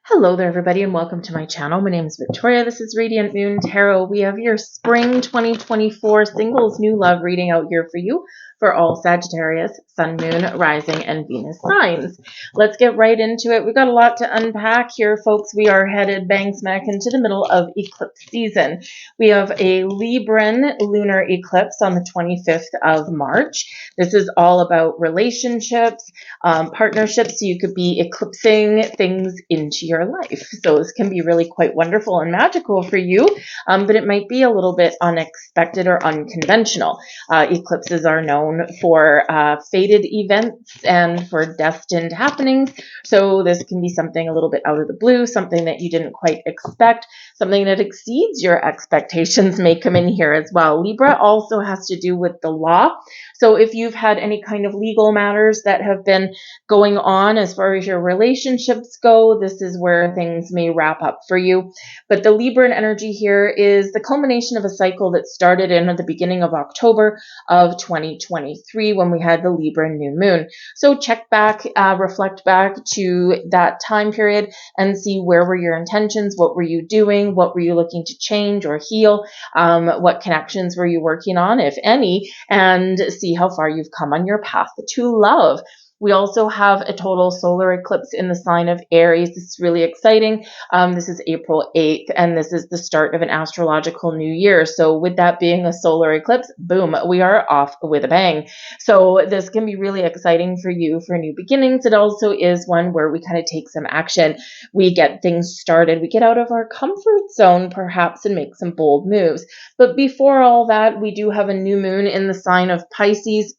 Hello there, everybody, and welcome to my channel. My name is Victoria. This is Radiant Moon Tarot. We have your Spring 2024 Singles New Love reading out here for you for all Sagittarius, Sun, Moon, Rising, and Venus signs. Let's get right into it. We've got a lot to unpack here, folks. We are headed bang smack into the middle of eclipse season. We have a Libran lunar eclipse on the 25th of March. This is all about relationships, partnerships. So you could be eclipsing things into your life. So this can be really quite wonderful and magical for you, but it might be a little bit unexpected or unconventional. Eclipses are known for fated events and for destined happenings. So this can be something a little bit out of the blue, something that you didn't quite expect, something that exceeds your expectations may come in here as well. Libra also has to do with the law. So if you've had any kind of legal matters that have been going on as far as your relationships go, this is where things may wrap up for you. But the Libran energy here is the culmination of a cycle that started in the beginning of October of 2023 when we had the Libran new moon. So check back, reflect back to that time period and see where were your intentions, what were you doing, what were you looking to change or heal, what connections were you working on, if any, and see how far you've come on your path to love. We also have a total solar eclipse in the sign of Aries. This is really exciting. This is April 8th, and this is the start of an astrological new year. So with that being a solar eclipse, boom, we are off with a bang. So this can be really exciting for you for new beginnings. It also is one where we kind of take some action. We get things started. We get out of our comfort zone, perhaps, and make some bold moves. But before all that, we do have a new moon in the sign of Pisces.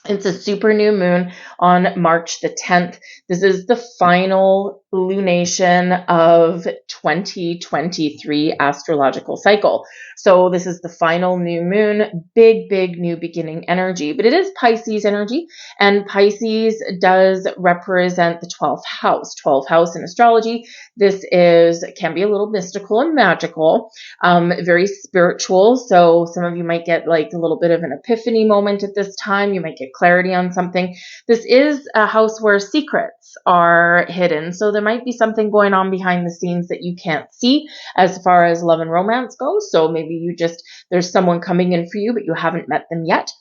It's a super new moon on March the 10th. This is the final lunation of 2023 astrological cycle. So this is the final new moon, big new beginning energy, but it is Pisces energy, and Pisces does represent the 12th house. 12th house in astrology. This can be a little mystical and magical, very spiritual. So some of you might get like a little bit of an epiphany moment at this time. You might get clarity on something. This is a house where secrets are hidden. So there might be something going on behind the scenes that you can't see as far as love and romance goes. So maybe there's someone coming in for you, but you haven't met them yet.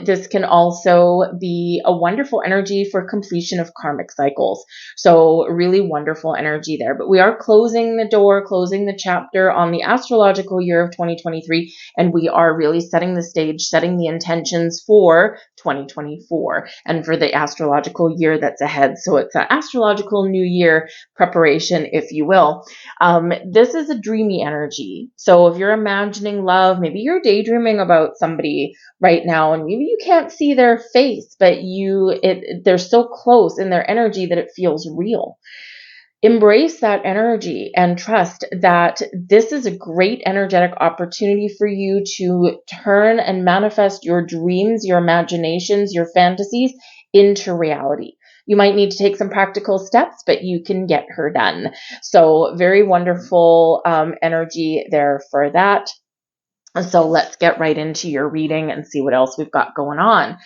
This can also be a wonderful energy for completion of karmic cycles. So really wonderful energy there. But we are closing the door, closing the chapter on the astrological year of 2023, and we are really setting the stage, setting the intentions for 2024 and for the astrological year that's ahead. So it's an astrological new year preparation, if you will. This is a dreamy energy. So if you're imagining love, maybe you're daydreaming about somebody right now, and maybe you can't see their face, but they're so close in their energy that it feels real. Embrace that energy and trust that this is a great energetic opportunity for you to turn and manifest your dreams, your imaginations, your fantasies into reality. You might need to take some practical steps, but you can get her done. So very wonderful energy there for that. So let's get right into your reading and see what else we've got going on.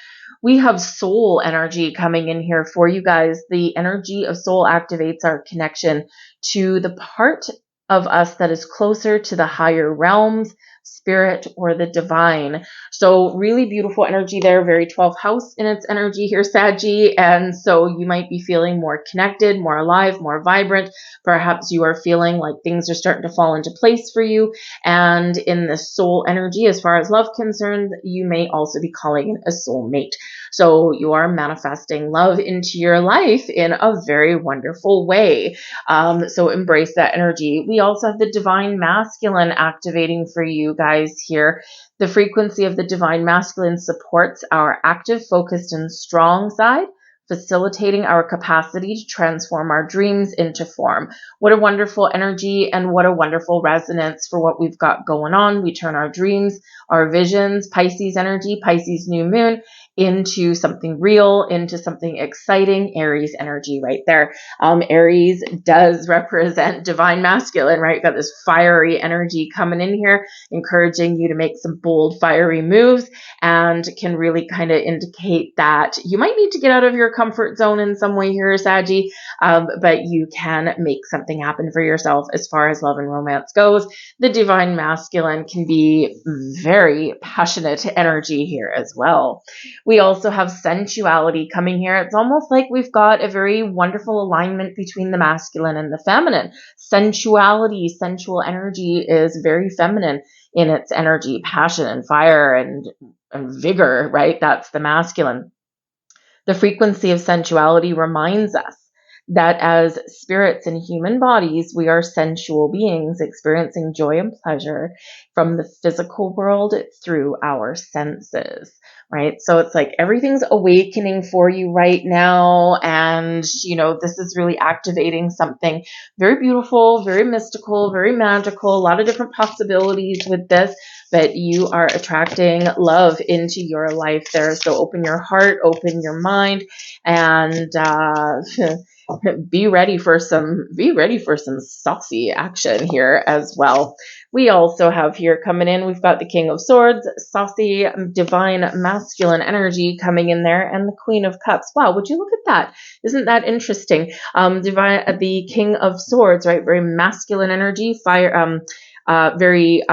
We have soul energy coming in here for you guys. The energy of soul activates our connection to the part of us that is closer to the higher realms, spirit, or the divine. So really beautiful energy there, very 12th house in its energy here, Saggy. And so you might be feeling more connected, more alive, more vibrant. Perhaps you are feeling like things are starting to fall into place for you. And in the soul energy, as far as love concerned, you may also be calling in a soulmate. So you are manifesting love into your life in a very wonderful way. So embrace that energy. We also have the divine masculine activating for you guys here. The frequency of the divine masculine supports our active, focused, and strong side, facilitating our capacity to transform our dreams into form. What a wonderful energy and what a wonderful resonance for what we've got going on. We turn our dreams, our visions, Pisces energy, Pisces new moon, into something real, into something exciting. Aries energy right there. Aries does represent divine masculine, right? Got this fiery energy coming in here, encouraging you to make some bold, fiery moves, and can really kind of indicate that you might need to get out of your comfort zone in some way here, Saggy, but you can make something happen for yourself as far as love and romance goes. The divine masculine can be very passionate energy here as well. We also have sensuality coming here. It's almost like we've got a very wonderful alignment between the masculine and the feminine. Sensuality, sensual energy is very feminine in its energy, passion and fire and vigor, right? That's the masculine. The frequency of sensuality reminds us that as spirits in human bodies, we are sensual beings experiencing joy and pleasure from the physical world through our senses, right? So it's like everything's awakening for you right now. And, this is really activating something very beautiful, very mystical, very magical, a lot of different possibilities with this. But you are attracting love into your life there. So open your heart, open your mind, and be ready for some saucy action here as well. We also have here coming in, we've got the King of Swords, saucy divine masculine energy coming in there, and the Queen of Cups. Wow, would you look at that? Isn't that interesting? The King of Swords, right? Very masculine energy, fire, very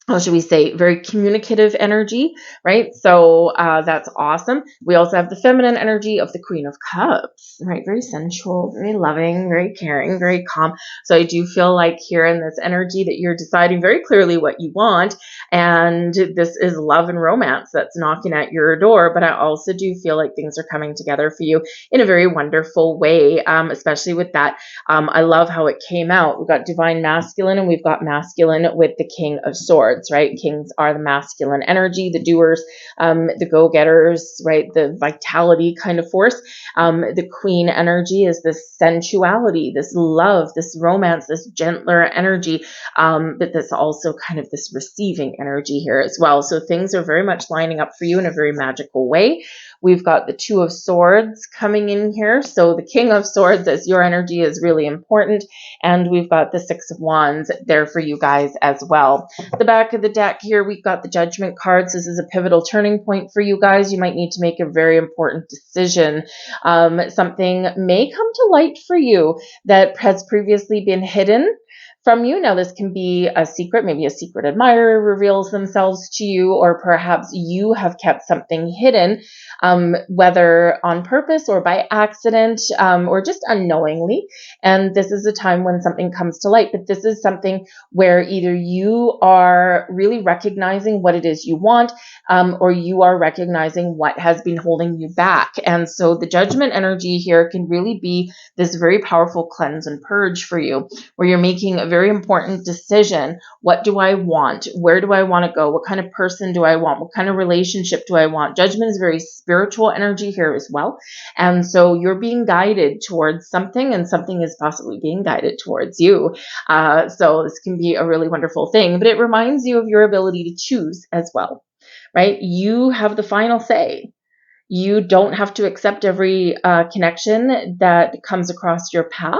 how should we say, very communicative energy, right? So that's awesome. We also have the feminine energy of the Queen of Cups, right? Very sensual, very loving, very caring, very calm. So I do feel like here in this energy that you're deciding very clearly what you want. And this is love and romance that's knocking at your door. But I also do feel like things are coming together for you in a very wonderful way, especially with that. I love how it came out. We've got divine masculine and we've got masculine with the King of Swords. Right? Kings are the masculine energy, the doers, the go-getters, right? The vitality kind of force. The Queen energy is this sensuality, this love, this romance, this gentler energy, but that's also kind of this receiving energy here as well. So things are very much lining up for you in a very magical way. We've got the Two of Swords coming in here. So the King of Swords, as your energy is really important. And we've got the Six of Wands there for you guys as well. The back of the deck here, we've got the Judgment cards. This is a pivotal turning point for you guys. You might need to make a very important decision. Something may come to light for you that has previously been hidden from you. Now, this can be a secret. Maybe a secret admirer reveals themselves to you, or perhaps you have kept something hidden, whether on purpose or by accident, or just unknowingly. And this is a time when something comes to light. But this is something where either you are really recognizing what it is you want, or you are recognizing what has been holding you back. And so the Judgment energy here can really be this very powerful cleanse and purge for you, where you're making a very important decision. What do I want? Where do I want to go? What kind of person do I want? What kind of relationship do I want? Judgment is very spiritual energy here as well. And so you're being guided towards something, and something is possibly being guided towards you. So this can be a really wonderful thing, but it reminds you of your ability to choose as well, right? You have the final say. You don't have to accept every connection that comes across your path,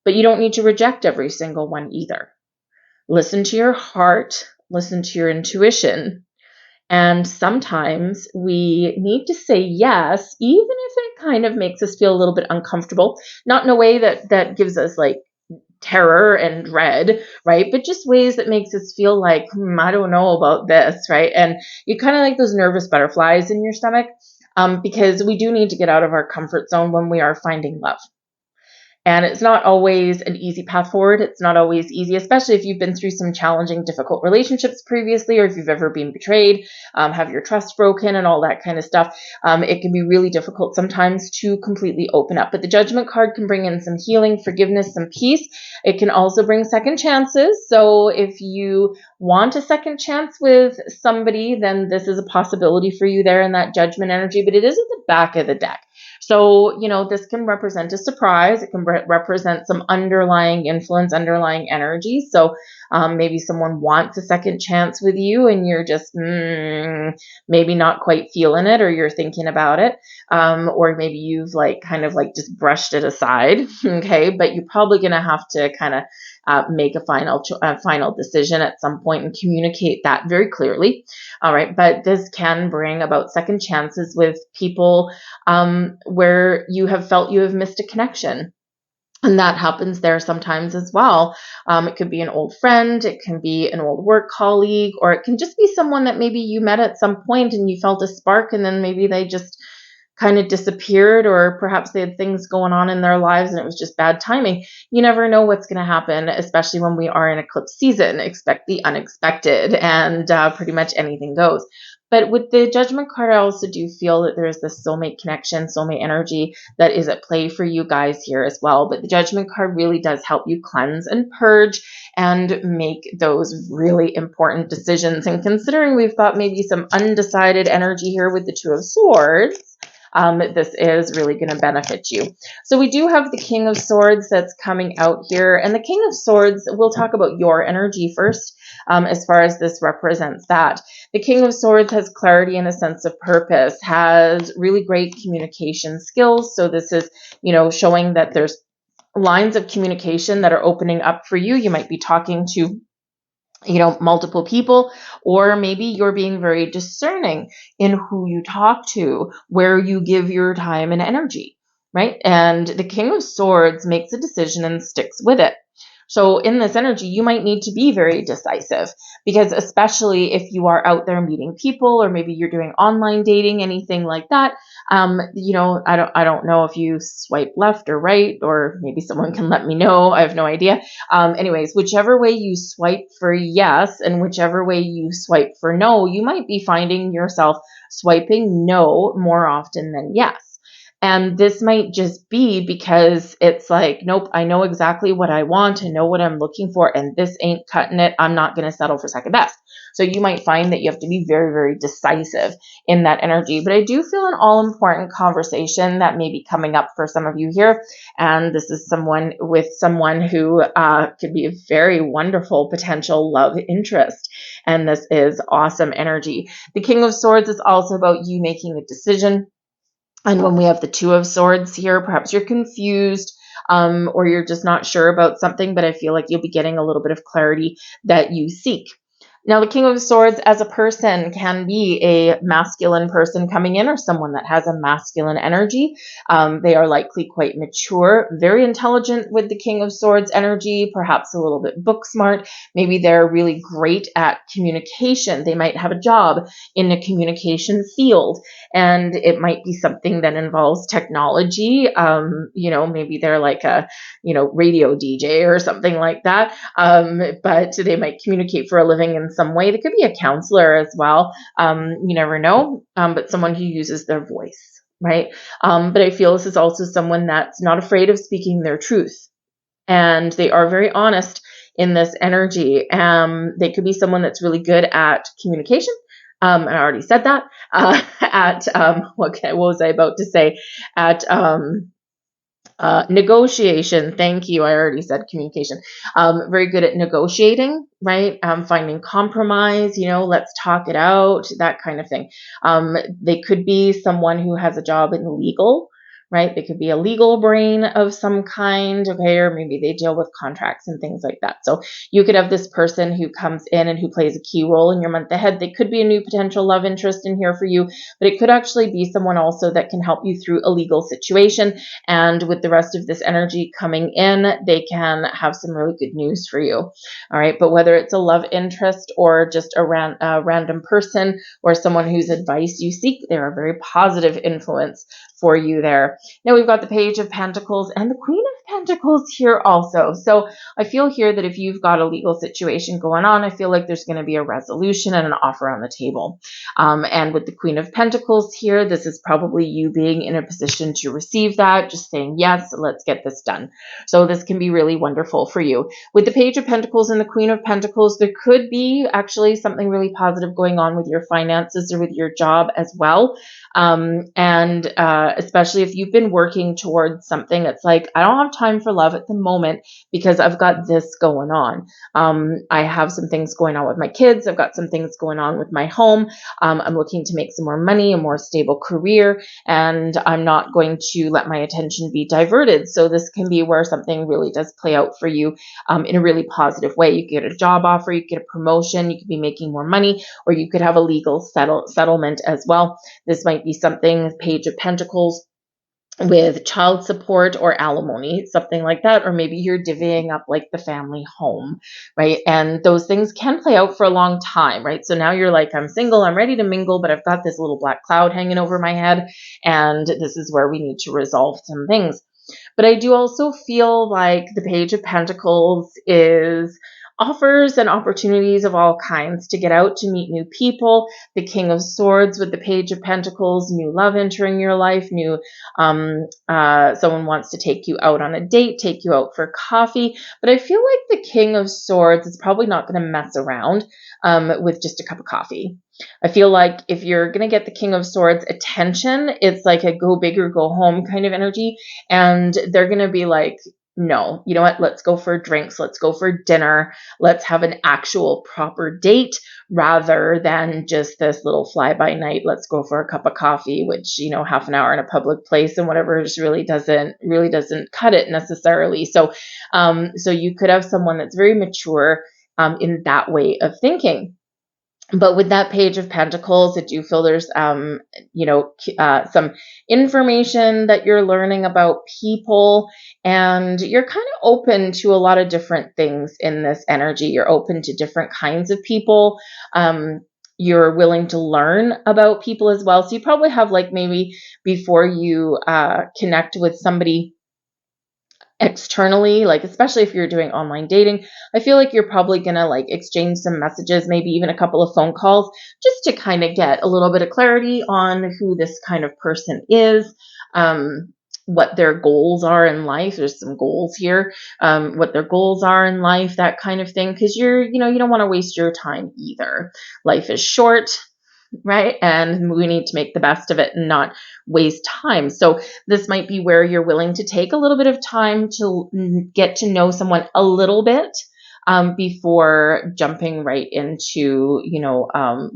but you don't need to reject every single one either. Listen to your heart, listen to your intuition. And sometimes we need to say yes, even if it kind of makes us feel a little bit uncomfortable, not in a way that gives us like terror and dread, right? But just ways that makes us feel like, I don't know about this, right? And you kind of like those nervous butterflies in your stomach, because we do need to get out of our comfort zone when we are finding love. And it's not always an easy path forward. It's not always easy, especially if you've been through some challenging, difficult relationships previously, or if you've ever been betrayed, have your trust broken and all that kind of stuff. It can be really difficult sometimes to completely open up. But the Judgment card can bring in some healing, forgiveness, some peace. It can also bring second chances. So if you want a second chance with somebody, then this is a possibility for you there in that Judgment energy. But it is at the back of the deck. So, this can represent a surprise. It can represent some underlying influence, underlying energy. So Maybe someone wants a second chance with you and you're just maybe not quite feeling it, or you're thinking about it. Or maybe you've kind of just brushed it aside. Okay. But you're probably going to have to kind of make a final decision at some point and communicate that very clearly. All right. But this can bring about second chances with people where you have felt you have missed a connection. And that happens there sometimes as well. It could be an old friend, it can be an old work colleague, or it can just be someone that maybe you met at some point and you felt a spark, and then maybe they just kind of disappeared, or perhaps they had things going on in their lives and it was just bad timing. You never know what's going to happen, especially when we are in eclipse season. Expect the unexpected, and pretty much anything goes. But with the Judgment card, I also do feel that there is this soulmate connection, soulmate energy that is at play for you guys here as well. But the Judgment card really does help you cleanse and purge and make those really important decisions. And considering we've got maybe some undecided energy here with the Two of Swords, this is really going to benefit you. So we do have the King of Swords that's coming out here. And the King of Swords, we'll talk about your energy first, as far as this represents that. The King of Swords has clarity and a sense of purpose, has really great communication skills. So this is, showing that there's lines of communication that are opening up for you. You might be talking to multiple people, or maybe you're being very discerning in who you talk to, where you give your time and energy, right? And the King of Swords makes a decision and sticks with it. So in this energy, you might need to be very decisive, because especially if you are out there meeting people, or maybe you're doing online dating, anything like that, I don't know if you swipe left or right, or maybe someone can let me know. I have no idea. Anyways, whichever way you swipe for yes, and whichever way you swipe for no, you might be finding yourself swiping no more often than yes. And this might just be because it's like, nope, I know exactly what I want. I know what I'm looking for, and this ain't cutting it. I'm not going to settle for second best. So you might find that you have to be very, very decisive in that energy. But I do feel an all-important conversation that may be coming up for some of you here. And this is someone who could be a very wonderful potential love interest. And this is awesome energy. The King of Swords is also about you making a decision. And when we have the Two of Swords here, perhaps you're confused, or you're just not sure about something, but I feel like you'll be getting a little bit of clarity that you seek. Now, the King of Swords as a person can be a masculine person coming in, or someone that has a masculine energy. They are likely quite mature, very intelligent with the King of Swords energy, perhaps a little bit book smart. Maybe they're really great at communication. They might have a job in the communication field, and it might be something that involves technology. Maybe they're like a, radio DJ or something like that. But they might communicate for a living in some way. They could be a counselor as well. You never know. But someone who uses their voice, right? But I feel this is also someone that's not afraid of speaking their truth, and they are very honest in this energy. They could be someone that's really good at communication. I already said that. What was I about to say? At negotiation. Thank you. I already said communication. Very good at negotiating, right? Finding compromise, let's talk it out, that kind of thing. They could be someone who has a job in legal, right? They could be a legal brain of some kind, okay, or maybe they deal with contracts and things like that. So you could have this person who comes in and who plays a key role in your month ahead. They could be a new potential love interest in here for you, but it could actually be someone also that can help you through a legal situation. And with the rest of this energy coming in, they can have some really good news for you. All right, but whether it's a love interest or just a random person, or someone whose advice you seek, they're a very positive influence for you there. Now we've got the Page of Pentacles and the Queen of Pentacles here also. So I feel here that if you've got a legal situation going on, I feel like there's going to be a resolution and an offer on the table. And with the Queen of Pentacles here, this is probably you being in a position to receive that, just saying, yes, let's get this done. So this can be really wonderful for you. With the Page of Pentacles and the Queen of Pentacles, there could be actually something really positive going on with your finances or with your job as well. Especially if you've been working towards something that's like, I don't have time for love at the moment because I've got this going on. I have some things going on with my kids. I've got some things going on with my home. I'm looking to make some more money, a more stable career, and I'm not going to let my attention be diverted. So this can be where something really does play out for you in a really positive way. You could get a job offer, you could get a promotion, you could be making more money, or you could have a legal settlement as well. This might be something, Page of Pentacles, with child support or alimony, something like that, or maybe you're divvying up like the family home, right? And those things can play out for a long time, right? So now you're like, I'm single, I'm ready to mingle, but I've got this little black cloud hanging over my head, and this is where we need to resolve some things. But I do also feel like the Page of Pentacles offers and opportunities of all kinds to get out to meet new people. The King of Swords with the Page of Pentacles, new love entering your life, someone wants to take you out on a date, take you out for coffee. But I feel like the King of Swords is probably not going to mess around with just a cup of coffee. I feel like if you're going to get the King of Swords attention, it's like a go big or go home kind of energy. And they're going to be like, no, you know what? Let's go for drinks. Let's go for dinner. Let's have an actual proper date rather than just this little fly by night. Let's go for a cup of coffee, which, half an hour in a public place and whatever just really doesn't cut it necessarily. So you could have someone that's very mature in that way of thinking. But with that Page of Pentacles, I do feel there's, some information that you're learning about people, and you're kind of open to a lot of different things in this energy. You're open to different kinds of people. You're willing to learn about people as well. So you probably have like maybe before you connect with somebody externally, like especially if you're doing online dating, I feel like you're probably gonna like exchange some messages, maybe even a couple of phone calls, just to kind of get a little bit of clarity on who this kind of person is, what their goals are in life. There's some goals here, what their goals are in life, that kind of thing, because you don't want to waste your time either. Life is short, right? And we need to make the best of it and not waste time. So this might be where you're willing to take a little bit of time to get to know someone a little bit before jumping right into,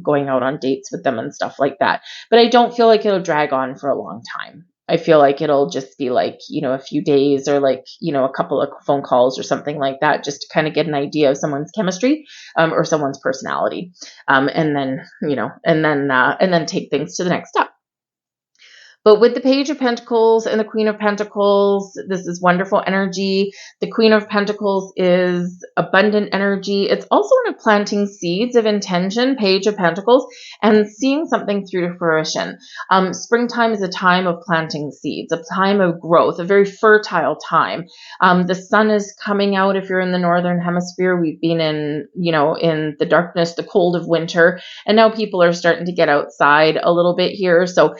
going out on dates with them and stuff like that. But I don't feel like it'll drag on for a long time. I feel like it'll just be like, a few days or like, a couple of phone calls or something like that, just to kind of get an idea of someone's chemistry or someone's personality. And then take things to the next step. But with the Page of Pentacles and the Queen of Pentacles, this is wonderful energy. The Queen of Pentacles is abundant energy. It's also one of planting seeds of intention, Page of Pentacles, and seeing something through to fruition. Springtime is a time of planting seeds, a time of growth, a very fertile time. The sun is coming out if you're in the Northern Hemisphere. We've been in the darkness, the cold of winter, and now people are starting to get outside a little bit here. So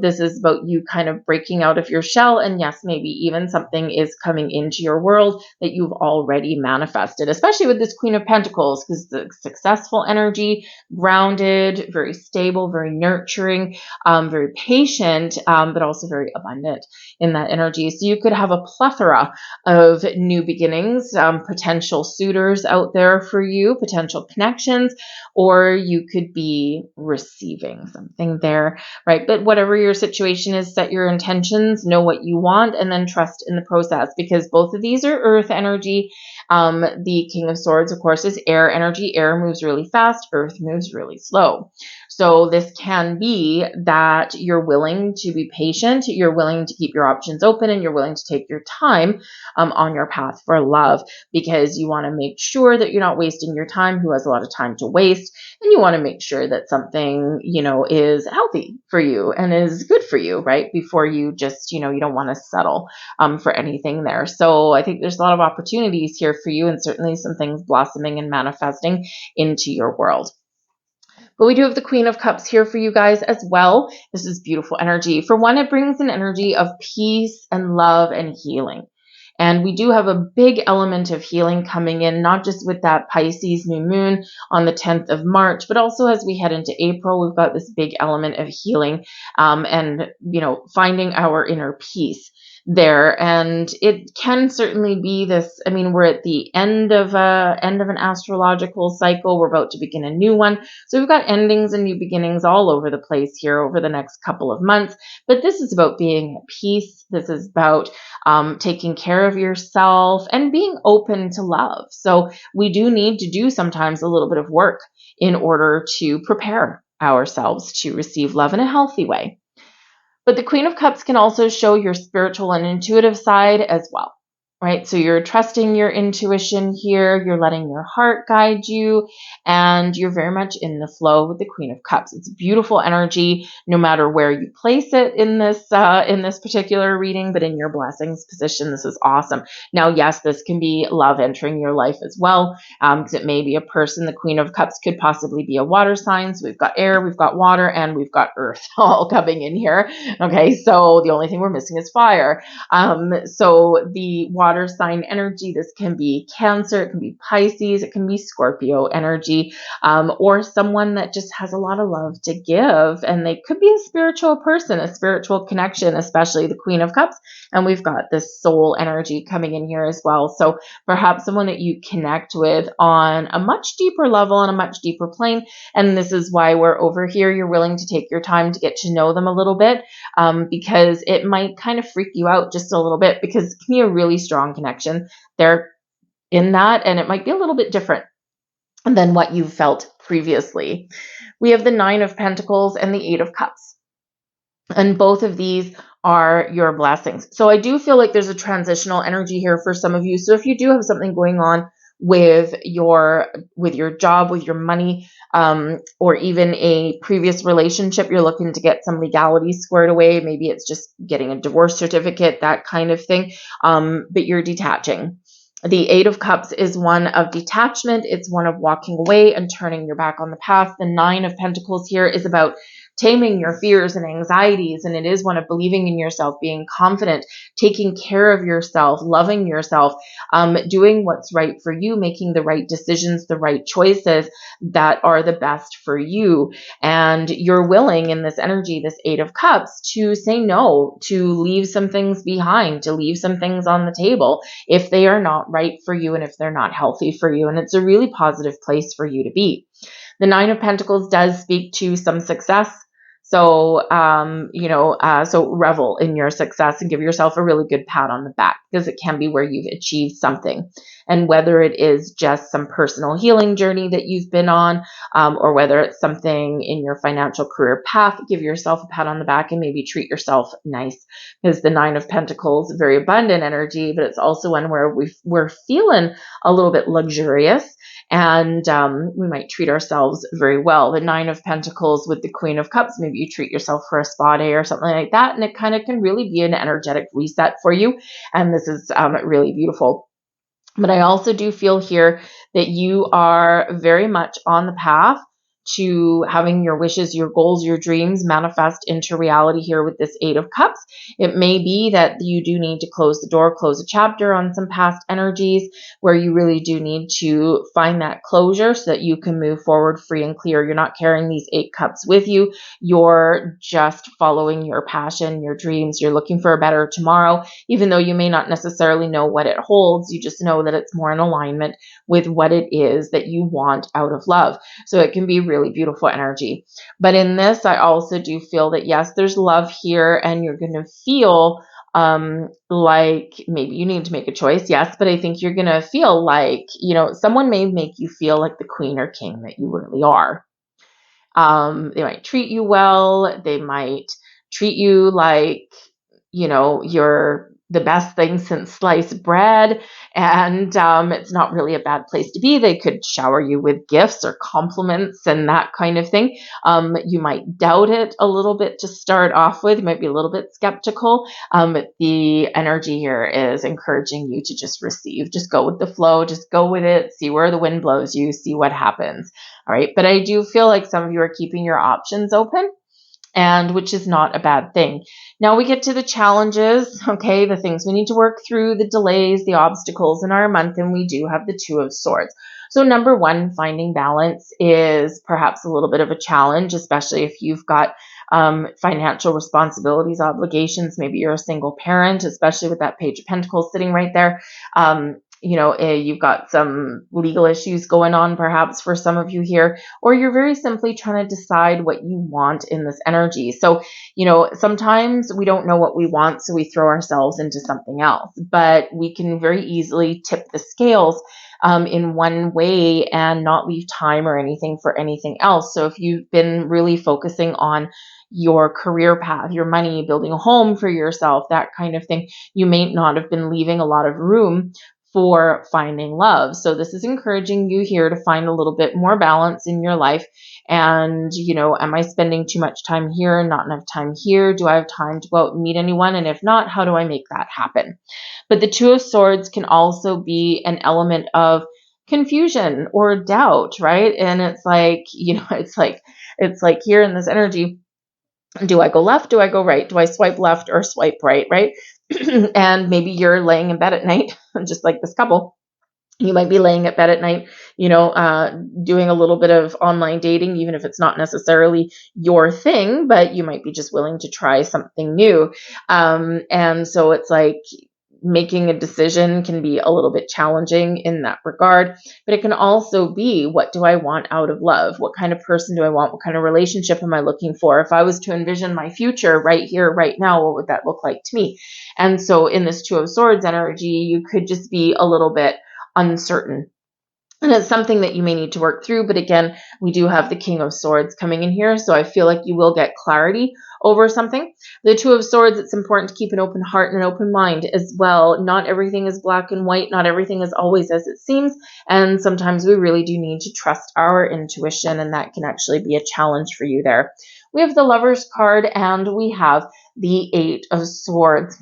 this is about you kind of breaking out of your shell, and yes, maybe even something is coming into your world that you've already manifested, especially with this Queen of Pentacles, because the successful energy, grounded, very stable, very nurturing, very patient, but also very abundant in that energy. So you could have a plethora of new beginnings, potential suitors out there for you, potential connections, or you could be receiving something there, right? But whatever your situation is, set your intentions, know what you want, and then trust in the process, because both of these are earth energy. The King of Swords, of course, is air energy. Air moves really fast, earth moves really slow. So this can be that you're willing to be patient, you're willing to keep your options open, and you're willing to take your time on your path for love, because you want to make sure that you're not wasting your time. Who has a lot of time to waste? And you want to make sure that something, is healthy for you and is good for you, right? Before you just, you don't want to settle for anything there. So I think there's a lot of opportunities here for you, and certainly some things blossoming and manifesting into your world. But we do have the Queen of Cups here for you guys as well. This is beautiful energy. For one, it brings an energy of peace and love and healing. And we do have a big element of healing coming in, not just with that Pisces new moon on the 10th of March, but also as we head into April, we've got this big element of healing and, finding our inner peace. there. And it can certainly be this, I mean, we're at the end of an astrological cycle. We're about to begin a new one. So we've got endings and new beginnings all over the place here over the next couple of months. But this is about being at peace. This is about taking care of yourself and being open to love. So we do need to do sometimes a little bit of work in order to prepare ourselves to receive love in a healthy way. But the Queen of Cups can also show your spiritual and intuitive side as well, right? So you're trusting your intuition here, you're letting your heart guide you, and you're very much in the flow with the Queen of Cups. It's beautiful energy, no matter where you place it in this particular reading, but in your blessings position, this is awesome. Now, yes, this can be love entering your life as well, because it may be a person. The Queen of Cups could possibly be a water sign. So we've got air, we've got water, and we've got earth all coming in here. Okay, so the only thing we're missing is fire. So the water sign energy, this can be Cancer, it can be Pisces, it can be Scorpio energy, or someone that just has a lot of love to give. And they could be a spiritual person, a spiritual connection, especially the Queen of Cups. And we've got this soul energy coming in here as well. So perhaps someone that you connect with on a much deeper level, on a much deeper plane. And this is why we're over here. You're willing to take your time to get to know them a little bit, because it might kind of freak you out just a little bit, because it can be a really strong connection there in that, and it might be a little bit different than what you've felt previously. We have the Nine of Pentacles and the Eight of Cups, and both of these are your blessings. So I do feel like there's a transitional energy here for some of you. So if you do have something going on with your job, with your money, or even a previous relationship, you're looking to get some legalities squared away. Maybe it's just getting a divorce certificate, that kind of thing. But you're detaching. The Eight of Cups is one of detachment. It's one of walking away and turning your back on the past. The Nine of Pentacles here is about taming your fears and anxieties, and it is one of believing in yourself, being confident, taking care of yourself, loving yourself, doing what's right for you, making the right decisions, the right choices that are the best for you. And you're willing in this energy, this Eight of Cups, to say no, to leave some things behind, to leave some things on the table if they are not right for you and if they're not healthy for you. And it's a really positive place for you to be. The Nine of Pentacles does speak to some success. So, so revel in your success and give yourself a really good pat on the back, because it can be where you've achieved something. And whether it is just some personal healing journey that you've been on, or whether it's something in your financial career path, give yourself a pat on the back and maybe treat yourself nice, because the Nine of Pentacles is very abundant energy, but it's also one where we're feeling a little bit luxurious. And we might treat ourselves very well. The Nine of Pentacles with the Queen of Cups, maybe you treat yourself for a spa day or something like that, and it kind of can really be an energetic reset for you. And this is really beautiful. But I also do feel here that you are very much on the path to having your wishes, your goals, your dreams manifest into reality here with this Eight of Cups. It may be that you do need to close the door, close a chapter on some past energies where you really do need to find that closure so that you can move forward free and clear. You're not carrying these Eight Cups with you. You're just following your passion, your dreams. You're looking for a better tomorrow, even though you may not necessarily know what it holds. You just know that it's more in alignment with what it is that you want out of love. So it can be really beautiful energy. But in this, I also do feel that, yes, there's love here, and you're going to feel like maybe you need to make a choice. Yes, but I think you're going to feel like, someone may make you feel like the queen or king that you really are. They might treat you well. They might treat you like, you're the best thing since sliced bread. And it's not really a bad place to be. They could shower you with gifts or compliments and that kind of thing. You might doubt it a little bit to start off with. You might be a little bit skeptical. But the energy here is encouraging you to just receive. Just go with the flow. Just go with it. See where the wind blows you. See what happens. All right. But I do feel like some of you are keeping your options open, and which is not a bad thing. Now we get to the challenges, okay, the things we need to work through, the delays, the obstacles in our month, and we do have the Two of Swords. So number one, finding balance is perhaps a little bit of a challenge, especially if you've got financial responsibilities, obligations. Maybe you're a single parent, especially with that Page of Pentacles sitting right there. You've got some legal issues going on perhaps for some of you here, or you're very simply trying to decide what you want in this energy. So, sometimes we don't know what we want, so we throw ourselves into something else, but we can very easily tip the scales in one way and not leave time or anything for anything else. So if you've been really focusing on your career path, your money, building a home for yourself, that kind of thing, you may not have been leaving a lot of room for finding love. So this is encouraging you here to find a little bit more balance in your life. And, am I spending too much time here, not enough time here? Do I have time to go out and meet anyone? And if not, how do I make that happen? But the Two of Swords can also be an element of confusion or doubt, right? And it's like, it's like here in this energy, do I go left? Do I go right? Do I swipe left or swipe right? Right. And maybe you're laying in bed at night, just like this couple. You might be laying at bed at night, doing a little bit of online dating, even if it's not necessarily your thing, but you might be just willing to try something new. And so it's like making a decision can be a little bit challenging in that regard, but it can also be, what do I want out of love? What kind of person do I want? What kind of relationship am I looking for? If I was to envision my future right here, right now, what would that look like to me? And so in this Two of Swords energy, you could just be a little bit uncertain. And it's something that you may need to work through. But again, we do have the King of Swords coming in here. So I feel like you will get clarity over something. The Two of Swords, it's important to keep an open heart and an open mind as well. Not everything is black and white. Not everything is always as it seems. And sometimes we really do need to trust our intuition. And that can actually be a challenge for you there. We have the Lovers card and we have the Eight of Swords.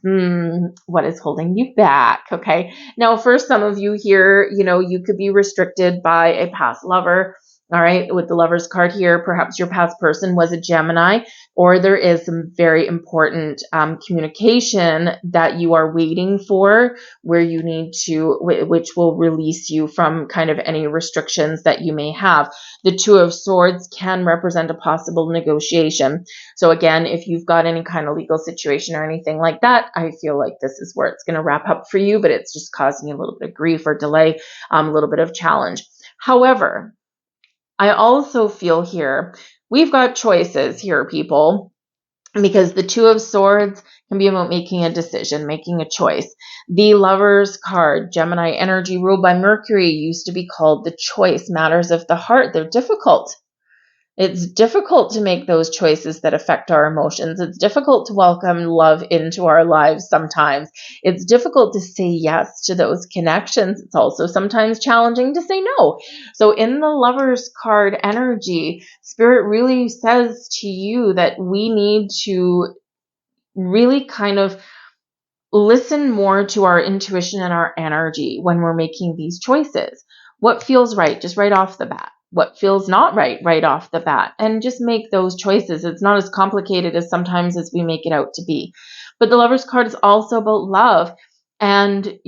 What is holding you back? Okay. Now, for some of you here, you could be restricted by a past lover. All right. With the Lovers card here, perhaps your past person was a Gemini, or there is some very important communication that you are waiting for, where you need to, which will release you from kind of any restrictions that you may have. The Two of Swords can represent a possible negotiation. So again, if you've got any kind of legal situation or anything like that, I feel like this is where it's going to wrap up for you, but it's just causing you a little bit of grief or delay, a little bit of challenge. However, I also feel here, we've got choices here, people, because the Two of Swords can be about making a decision, making a choice. The Lovers card, Gemini energy ruled by Mercury, used to be called the choice matters of the heart. They're difficult. It's difficult to make those choices that affect our emotions. It's difficult to welcome love into our lives sometimes. It's difficult to say yes to those connections. It's also sometimes challenging to say no. So in the Lovers card energy, Spirit really says to you that we need to really kind of listen more to our intuition and our energy when we're making these choices. What feels right, just right off the bat? What feels not right off the bat? And just make those choices. It's not as complicated as sometimes as we make it out to be. But the Lovers card is also about love. And,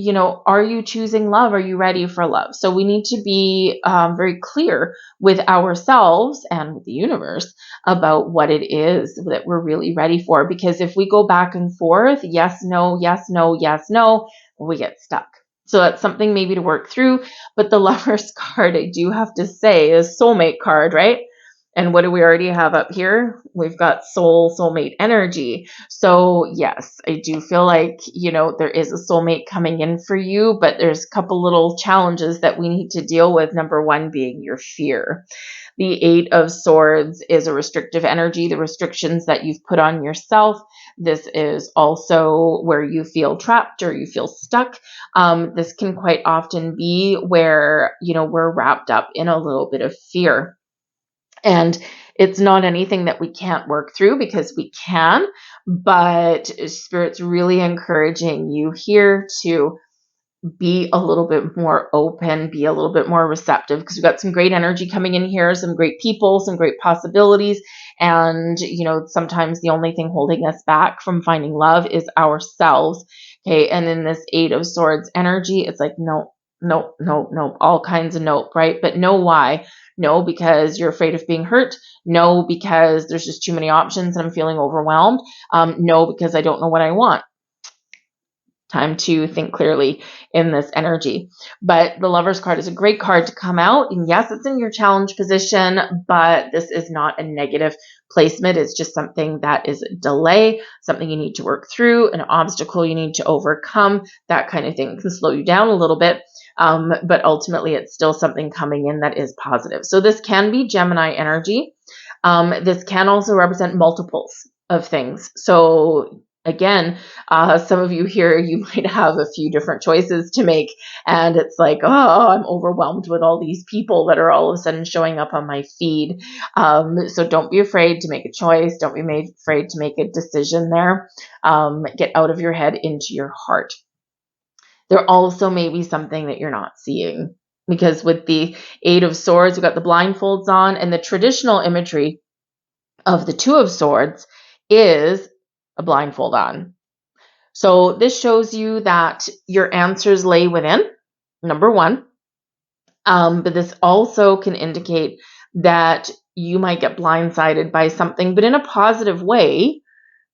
are you choosing love? Are you ready for love? So we need to be very clear with ourselves and with the universe about what it is that we're really ready for. Because if we go back and forth, yes, no, yes, no, yes, no, we get stuck. So that's something maybe to work through. But the Lovers card, I do have to say, is soulmate card, right? And what do we already have up here? We've got soulmate energy. So yes, I do feel like, there is a soulmate coming in for you, but there's a couple little challenges that we need to deal with. Number one being your fear. The Eight of Swords is a restrictive energy, the restrictions that you've put on yourself. This is also where you feel trapped or you feel stuck. This can quite often be where, we're wrapped up in a little bit of fear. And it's not anything that we can't work through, because we can, but Spirit's really encouraging you here to be a little bit more open, be a little bit more receptive, because we've got some great energy coming in here, some great people, some great possibilities. And, sometimes the only thing holding us back from finding love is ourselves. Okay. And in this Eight of Swords energy, it's like, no, all kinds of nope, right? But know why. No, because you're afraid of being hurt. No, because there's just too many options and I'm feeling overwhelmed. No, because I don't know what I want. Time to think clearly in this energy. But the Lover's card is a great card to come out. And yes, it's in your challenge position, but this is not a negative placement. It's just something that is a delay, something you need to work through, an obstacle you need to overcome, that kind of thing. It can slow you down a little bit. But ultimately, it's still something coming in that is positive. So this can be Gemini energy. This can also represent multiples of things. So again, some of you here, you might have a few different choices to make, and it's like, oh, I'm overwhelmed with all these people that are all of a sudden showing up on my feed. So don't be afraid to make a choice. Don't be afraid to make a decision there. Get out of your head into your heart. There also may be something that you're not seeing, because with the Eight of Swords, we've got the blindfolds on, and the traditional imagery of the Two of Swords is a blindfold on. So this shows you that your answers lay within, number one. But this also can indicate that you might get blindsided by something, but in a positive way.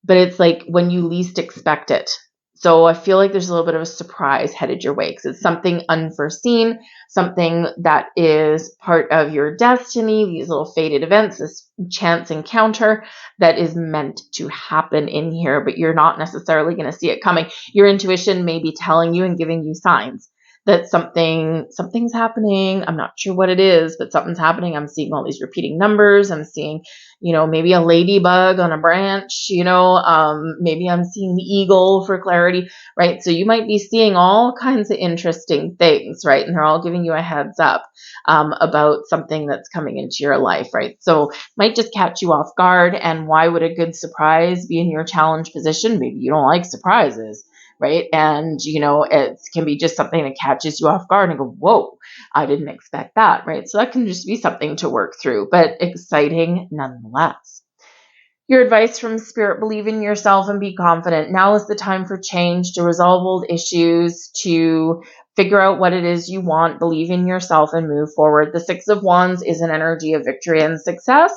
But it's like when you least expect it. So I feel like there's a little bit of a surprise headed your way, because it's something unforeseen, something that is part of your destiny, these little fated events, this chance encounter that is meant to happen in here, but you're not necessarily going to see it coming. Your intuition may be telling you and giving you signs that something's happening. I'm not sure what it is, but something's happening. I'm seeing all these repeating numbers. I'm seeing, maybe a ladybug on a branch, maybe I'm seeing the eagle for clarity, right? So you might be seeing all kinds of interesting things, right? And they're all giving you a heads up about something that's coming into your life, right? So it might just catch you off guard. And why would a good surprise be in your challenge position? Maybe you don't like surprises, right? And, it can be just something that catches you off guard and go, whoa, I didn't expect that, right? So that can just be something to work through, but exciting nonetheless. Your advice from Spirit: believe in yourself and be confident. Now is the time for change, to resolve old issues, to figure out what it is you want, believe in yourself and move forward. The Six of Wands is an energy of victory and success.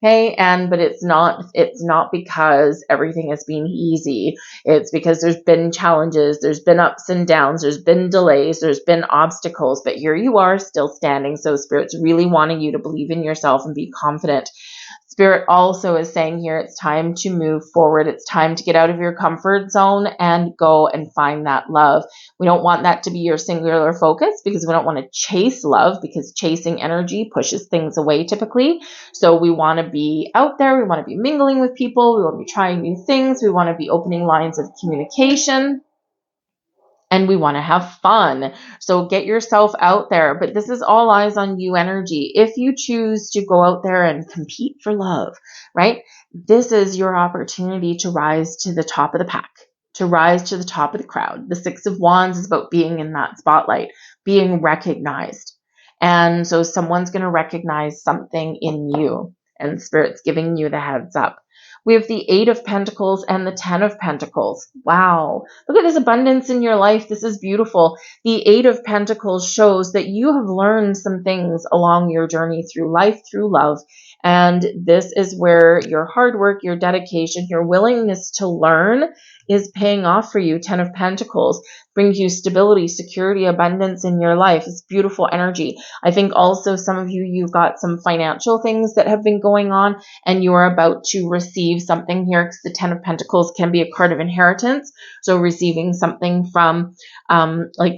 Okay, but it's not because everything has been easy. It's because there's been challenges, there's been ups and downs, there's been delays, there's been obstacles, but here you are still standing. So Spirit's really wanting you to believe in yourself and be confident. Spirit also is saying here, it's time to move forward. It's time to get out of your comfort zone and go and find that love. We don't want that to be your singular focus, because we don't want to chase love, because chasing energy pushes things away typically. So we want to be out there. We want to be mingling with people. We want to be trying new things. We want to be opening lines of communication. And we want to have fun. So get yourself out there. But this is all eyes on you energy. If you choose to go out there and compete for love, right? This is your opportunity to rise to the top of the pack, to rise to the top of the crowd. The Six of Wands is about being in that spotlight, being recognized. And so someone's going to recognize something in you, and Spirit's giving you the heads up. We have the Eight of Pentacles and the Ten of Pentacles. Wow. Look at this abundance in your life. This is beautiful. The Eight of Pentacles shows that you have learned some things along your journey through life, through love. And this is where your hard work, your dedication, your willingness to learn is paying off for you. Ten of Pentacles brings you stability, security, abundance in your life. It's beautiful energy. I think also some of you, you've got some financial things that have been going on, and you are about to receive something here, because the Ten of Pentacles can be a card of inheritance. So receiving something from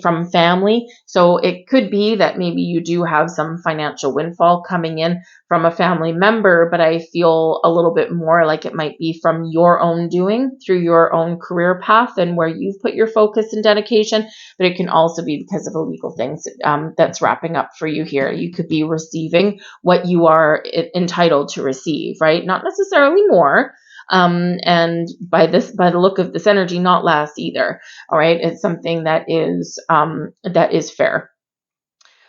from family. So it could be that maybe you do have some financial windfall coming in from a family member, but I feel a little bit more like it might be from your own doing, through your own career path and where you've put your focus and dedication. But it can also be because of a legal thing that's wrapping up for you here. You could be receiving what you are entitled to receive, right? Not necessarily more. And by the look of this energy, not less either. All right. It's something that is fair.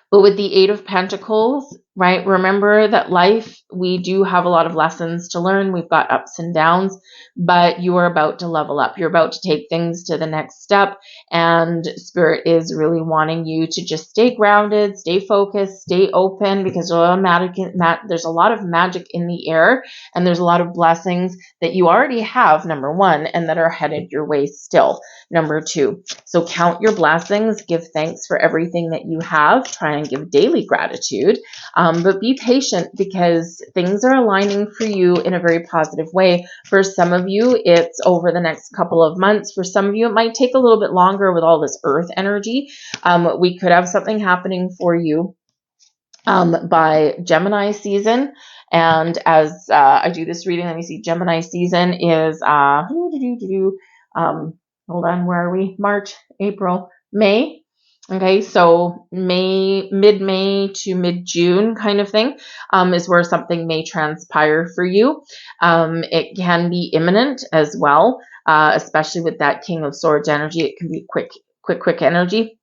But with the Eight of Pentacles, right, remember that life we do have a lot of lessons to learn. We've got ups and downs, but you are about to level up. You're about to take things to the next step, and Spirit is really wanting you to just stay grounded, stay focused, stay open, because there's a lot of magic in the air, and there's a lot of blessings that you already have, number one, and that are headed your way still, number two. So count your blessings, give thanks for everything that you have, try and give daily gratitude, but be patient, because things are aligning for you in a very positive way. For some of you, it's over the next couple of months. For some of you, it might take a little bit longer with all this earth energy. We could have something happening for you by Gemini season. And as I do this reading, let me see, Gemini season is, hold on, where are we? March, April, May. Okay, so mid-May to mid-June kind of thing is where something may transpire for you. It can be imminent as well, especially with that King of Swords energy. It can be quick energy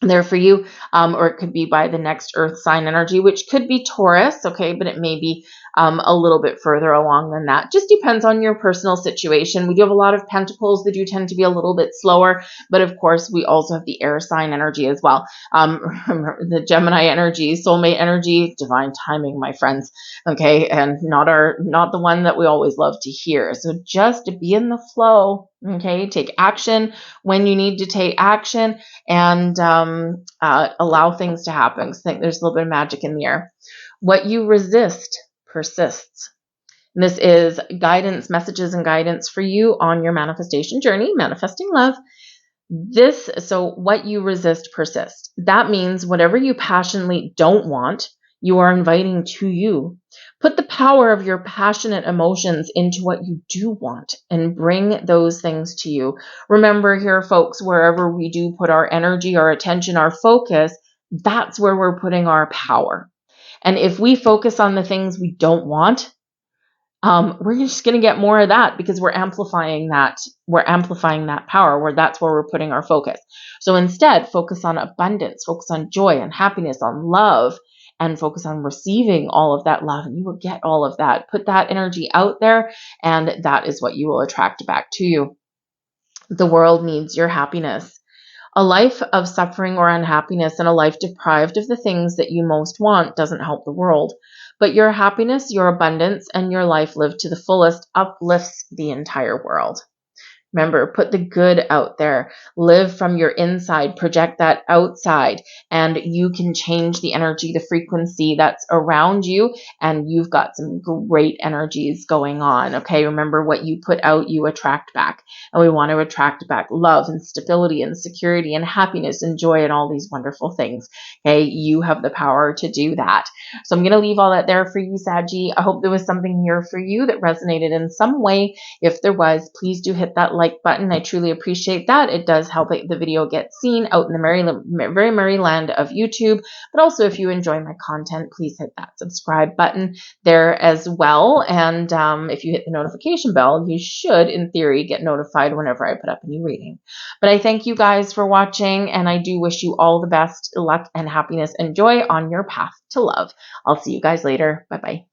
there for you, or it could be by the next earth sign energy, which could be Taurus, okay, but it may be a little bit further along than that. Just depends on your personal situation. We do have a lot of pentacles that do tend to be a little bit slower, but of course we also have the air sign energy as well. The Gemini energy, soulmate energy, divine timing, my friends, okay, and not the one that we always love to hear. So just be in the flow, okay, take action when you need to take action, and allow things to happen. I think there's a little bit of magic in the air. What you resist persists. And this is guidance, messages and guidance for you on your manifestation journey, manifesting love. So what you resist persists. That means whatever you passionately don't want, you are inviting to you. Put the power of your passionate emotions into what you do want and bring those things to you. Remember here, folks, wherever we do put our energy, our attention, our focus, that's where we're putting our power. And if we focus on the things we don't want, we're just going to get more of that, because we're amplifying that. We're amplifying that power, where that's where we're putting our focus. So instead, focus on abundance, focus on joy and happiness, on love, and focus on receiving all of that love, and you will get all of that. Put that energy out there, and that is what you will attract back to you. The world needs your happiness. A life of suffering or unhappiness and a life deprived of the things that you most want doesn't help the world. But your happiness, your abundance, and your life lived to the fullest uplifts the entire world. Remember, put the good out there, live from your inside, project that outside, and you can change the energy, the frequency that's around you, and you've got some great energies going on, okay? Remember, what you put out, you attract back, and we want to attract back love and stability and security and happiness and joy and all these wonderful things, okay? You have the power to do that. So I'm going to leave all that there for you, Saggy. I hope there was something here for you that resonated in some way. If there was, please do hit that like button. I truly appreciate that. It does help the video get seen out in the very merry land of YouTube. But also, if you enjoy my content, please hit that subscribe button there as well. And if you hit the notification bell, you should, in theory, get notified whenever I put up a new reading. But I thank you guys for watching, and I do wish you all the best luck and happiness and joy on your path to love. I'll see you guys later. Bye-bye.